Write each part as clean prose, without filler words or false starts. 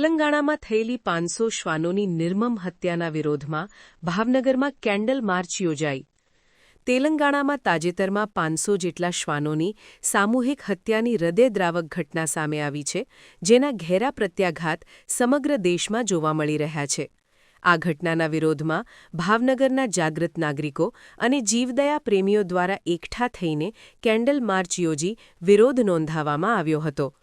તેલંગાણામાં થયેલી 500 શ્વાનોની નિર્મમ હત્યાના વિરોધમાં ભાવનગરમાં કેન્ડલ માર્ચ યોજાઈ. તેલંગાણામાં તાજેતરમાં 500 જેટલા શ્વાનોની સામૂહિક હત્યાની હૃદયદ્રાવક ઘટના સામે આવી છે, જેના ઘેરા પ્રત્યાઘાત સમગ્ર દેશમાં જોવા મળી રહ્યા છે. આ ઘટનાના વિરોધમાં ભાવનગરના જાગૃત નાગરિકો અને જીવદયા પ્રેમીઓ દ્વારા એકઠા થઈને કેન્ડલ માર્ચ યોજી વિરોધ નોંધાવવામાં આવ્યો હતો.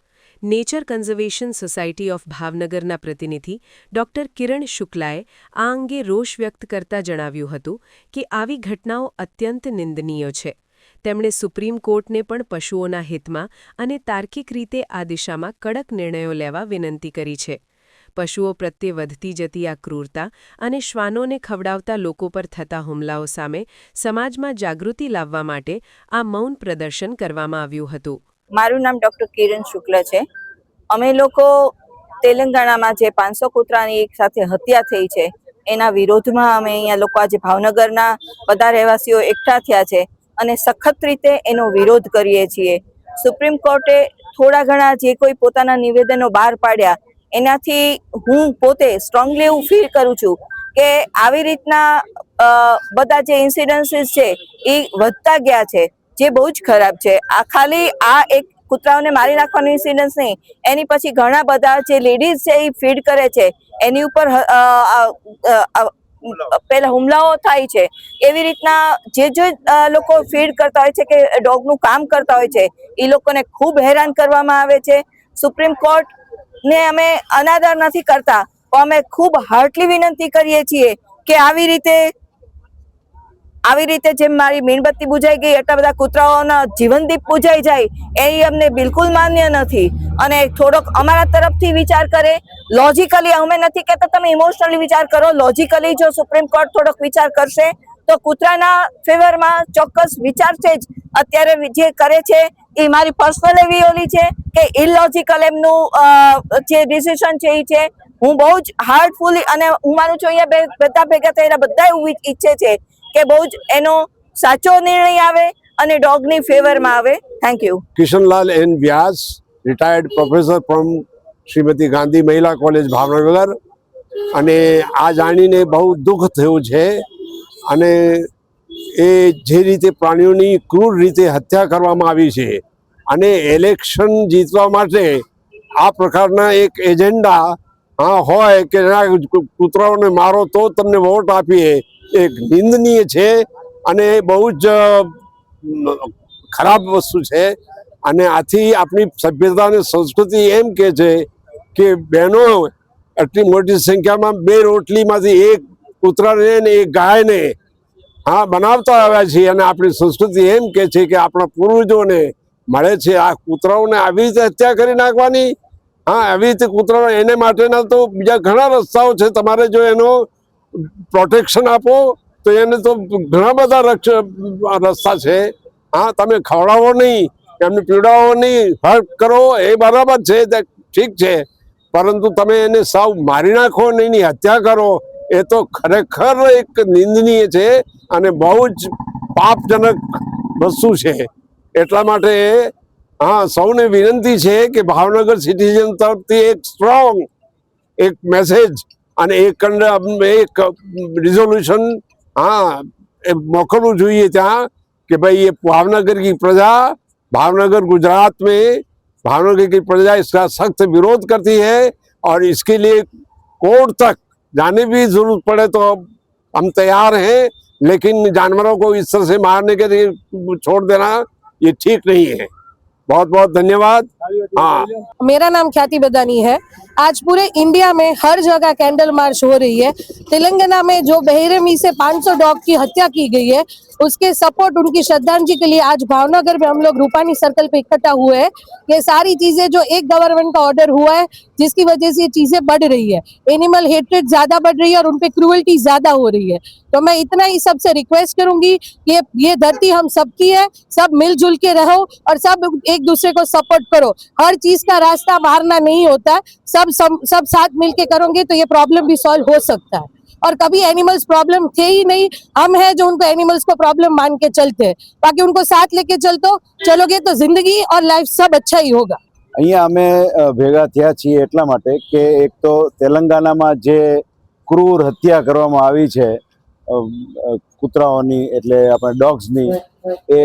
નેચર કન્ઝર્વેશન સોસાયટી ઓફ ભાવનગરના પ્રતિનિધિ ડોક્ટર કિરણ શુક્લાએ આ અંગે રોષ વ્યક્ત કરતા જણાવ્યું હતું કે આવી ઘટનાઓ અત્યંત નિંદનીય છે. તેમણે સુપ્રીમ કોર્ટને પણ પશુઓના હિતમાં અને તાર્કિક રીતે આ દિશામાં કડક નિર્ણયો લેવા વિનંતી કરી છે. પશુઓ પ્રત્યે વધતી જતી આ ક્રૂરતા અને શ્વાનોને ખવડાવતા લોકો પર થતા હુમલાઓ સામે સમાજમાં જાગૃતિ લાવવા માટે આ મૌન પ્રદર્શન કરવામાં આવ્યું હતું. મારું નામ ડોક્ટર કિરણ શુક્લ છે. અમે લોકો તેલંગાણામાં જે 500 કૂતરાની એક સાથે હત્યા થઈ છે એના વિરોધમાં અમે અહીંયા લોકો આજે ભાવનગરના બધા રહેવાસીઓ એકઠા થયા છે અને સખત રીતે એનો વિરોધ કરીએ છીએ. સુપ્રીમ કોર્ટે થોડા ઘણા જે કોઈ પોતાના નિવેદનો બહાર પાડ્યા એનાથી હું પોતે સ્ટ્રોંગલી એવું ફીલ કરું છું કે આવી રીતના બધા જે ઇન્સિડન્સીસ છે એ વધતા ગયા છે, જે બહુ જ ખરાબ છે. આ ખાલી આ એક કૂતરાઓને મારી નાખવાનું ઇન્સિડન્સ નહીં, એની પછી ઘણા બધા જે લેડીઝ છે એ ફીડ કરે છે એની ઉપર પેલા હુમલાઓ થાય છે. એવી રીતના જે લોકો ફીડ કરતા હોય છે કે ડોગનું કામ કરતા હોય છે એ લોકોને ખૂબ હેરાન કરવામાં આવે છે. સુપ્રીમ કોર્ટને અમે અનાદર નથી કરતા, તો અમે ખૂબ હાર્ટલી વિનંતી કરીએ છીએ કે આવી રીતે જેમ મારી મીણબત્તી બુજાઈ ગઈ એટલા બધા કૂતરાઓના જીવનદીપ બુજાઈ જાય એ અમને બિલકુલ માન્ય નથી. અને થોડોક અમારા તરફથી વિચાર કરે, લોજિકલી, અમે નથી કહેતા તમે ઇમોશનલી વિચાર કરો, લોજિકલી જો સુપ્રીમ કોર્ટ થોડોક વિચાર કરશે તો કૂતરાના ફેવરમાં ચોક્કસ વિચાર છે જ. અત્યારે જે કરે છે એ મારી પર્સનલ એવી ઓલી છે કે ઇલોજિકલ એમનું જે ડિસિઝન છે એ છે. હું બહુ જ હાર્ટફુલી અને હું માનું છું અહીંયા બધા ભેગા થયેલા બધા એવું ઈચ્છે છે કે બહુ જ એનો સાચો નિર્ણય આવે અને ડોગની ફેવરમાં આવે. Thank you. Kishanlal N Vyas, retired professor from Shrimati Gandhi Mahila college Bhavnagar. અને આ જાણીને બહુ દુઃખ થયું છે અને એ જે રીતે પ્રાણીઓની ક્રૂર રીતે હત્યા કરવામાં આવી છે અને ઇલેક્શન જીતવા માટે આ પ્રકારના એક એજન્ડા હોય કે કૂતરાઓને મારો તો તમને વોટ આપીએ, એક નિંદનીય છે અને બહુ જ ખરાબ વસ્તુ છે. અને આથી આપણી સભ્યતા અને સંસ્કૃતિ એમ કહે છે કે બહેનો આટલી મોટી સંખ્યામાં 2 રોટલીમાંથી એક કૂતરાને ને એક ગાયને બનાવતા આવ્યા છીએ અને આપણી સંસ્કૃતિ એમ કહે છે કે આપણા પૂર્વજોને મળે છે આ કૂતરાઓને આવી રીતે હત્યા કરી નાખવાની. આવી રીતે કૂતરાઓ એને માટેના તો બીજા ઘણા રસ્તાઓ છે. તમારે જો એનો પ્રોટેક્શન આપો તો એને તો ઘણા બધા રસ્તા છે. તમે ખવડાવો નહીં, એમને પીવડાવો નહીં, હર્ટ કરો એ બરાબર છે, ઠીક છે, પરંતુ તમે એને સાવ મારી નાખો ને એની હત્યા કરો એ તો ખરેખર એક નિંદનીય છે અને બહુ જ પાપજનક વસ્તુ છે. એટલા માટે સૌને વિનંતી છે કે ભાવનગર સિટીઝન તરફથી એક સ્ટ્રોંગ એક મેસેજ અને એક रिजोल्यूशन मोकलना चाहिए ત્યાં कि भाई ये भावनगर की प्रजा, भावनगर गुजरात में भावनगर की प्रजा इसका सख्त विरोध करती है और इसके लिए कोर्ट तक जाने भी जरूरत पड़े तो हम तैयार हैं, लेकिन जानवरों को इस तरह से मारने के लिए छोड़ देना ये ठीक नहीं है. बहुत बहुत धन्यवाद. मेरा नाम ख्याति बदानी है. आज पूरे इंडिया में हर जगह कैंडल मार्च हो रही है. तेलंगाना में जो बेरहमी से 500 डॉग की हत्या की गई है उसके सपोर्ट, उनकी श्रद्धांजलि के लिए आज भावनगर में हम लोग रूपानी सर्कल पे इकट्ठा हुए हैं. ये सारी चीजें जो एक गवर्नमेंट का ऑर्डर हुआ है जिसकी वजह से ये चीजें बढ़ रही है, एनिमल हेट्रेड ज्यादा बढ़ रही है और उनपे क्रूअल्टी ज्यादा हो रही है. तो मैं इतना ही सबसे रिक्वेस्ट करूंगी कि ये धरती हम सबकी है, सब मिलजुल के रहो और सब एक दूसरे को सपोर्ट करो. हर चीज का रास्ता मारना नहीं होता, सब साथ मिलके करोगे तो ये प्रॉब्लम भी सॉल्व हो सकता है. और कभी एनिमल्स प्रॉब्लम थे ही नहीं, हम हैं जो उनको एनिमल्स को प्रॉब्लम मान के चलते हैं. बाकी उनको साथ लेके चलोगे तो जिंदगी और लाइफ सब अच्छा ही होगा. અહીંયા અમે ભેગા થયા છીએ એટલા માટે કે એક તો તેલંગાનામાં જે ક્રૂર હત્યા કરવામાં આવી છે કૂતરાઓની એટલે આપણે ડોગ્સની, એ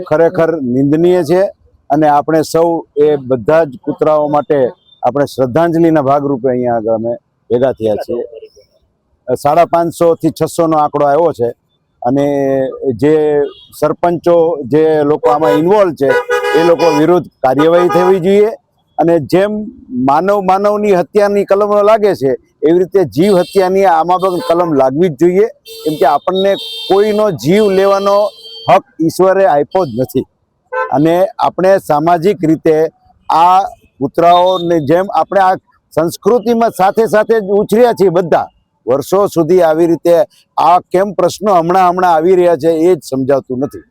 ખરેખર નિંદનીય છે અને આપણે સૌ એ બધા જ કૂતરાઓ માટે આપણે શ્રદ્ધાંજલિના ભાગરૂપે અહીંયા આગળ અમે ભેગા થયા છીએ. 550 થી 600 નો આંકડો આવ્યો છે અને જે સરપંચો જે લોકો આમાં ઇન્વોલ્વ છે એ લોકો વિરુદ્ધ કાર્યવાહી થવી જોઈએ અને જેમ માનવની હત્યાની કલમો લાગે છે એવી રીતે જીવ હત્યાની આમાં પણ કલમ લાગવી જ જોઈએ, કેમ કે આપણને કોઈનો જીવ લેવાનો હક ઈશ્વરે આપ્યો જ નથી અને આપણે સામાજિક રીતે આ કૂતરાઓને જેમ આપણે આ સંસ્કૃતિમાં સાથે સાથે જ ઉછર્યા છીએ બધા વર્ષો સુધી, આવી રીતે આ કેમ પ્રશ્નો હમણાં આવી રહ્યા છે એ જ સમજાતું નથી.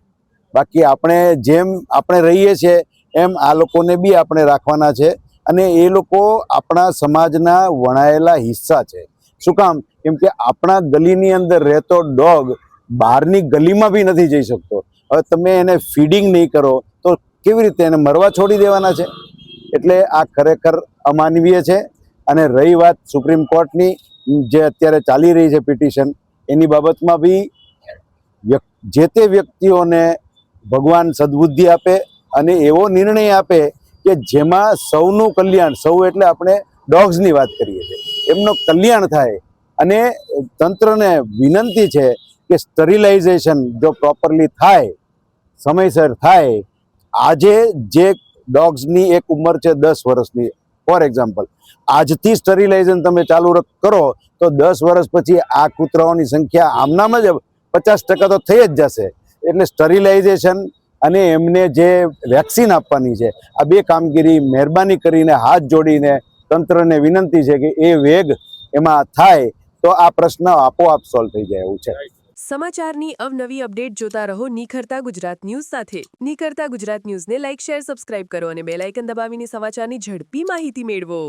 બાકી આપણે જેમ આપણે રહીએ છીએ એમ આ લોકોને બી આપણે રાખવાના છે અને એ લોકો આપણા સમાજના વણાયેલા હિસ્સા છે. શું કામ? કેમ કે આપણા ગલીની અંદર રહેતો ડોગ બહારની ગલીમાં બી નથી જઈ શકતો. હવે તમે એને ફીડિંગ નહીં કરો તો કેવી રીતે એને મરવા છોડી દેવાના છે? એટલે આ ખરેખર અમાનવીય છે. અને રહી વાત સુપ્રીમ કોર્ટની જે અત્યારે ચાલી રહી છે પિટિશન, એની બાબતમાં બી જે તે વ્યક્તિઓને ભગવાન સદબુદ્ધિ આપે અને એવો નિર્ણય આપે કે જેમાં સૌનું કલ્યાણ, સૌ એટલે આપણે ડોગ્સની વાત કરીએ છીએ, એમનું કલ્યાણ થાય. અને તંત્રને વિનંતી છે કે સ્ટરીલાઇઝેશન જો પ્રોપરલી થાય, સમયસર થાય. આજે જે ડોગ્સની એક ઉંમર છે 10 વર્ષની, ફોર એક્ઝામ્પલ, આજથી સ્ટરીલાઇઝેશન તમે ચાલુ કરો તો 10 વર્ષ પછી આ કૂતરાઓની સંખ્યા આમનામ જ 50% તો થઈ જ જશે. એટલે સ્ટરીલાઇઝેશન અને એમને જે વેક્સિન આપવાની છે, આ બે કામગીરી મહેરબાની કરીને હાથ જોડીને તંત્રને વિનંતી છે કે એ વેગ એમાં થાય તો આ પ્રશ્ન આપોઆપ સોલ્વ થઈ જાય એવું છે. સમાચારની અવનવી અપડેટ જોતા રહો નિખરતા ગુજરાત ન્યૂઝ સાથે. નિખરતા ગુજરાત ન્યૂઝને લાઇક, શેર, સબસ્ક્રાઇબ કરો અને બેલ આઇકન દબાવીને સમાચારની ઝડપી માહિતી મેળવો.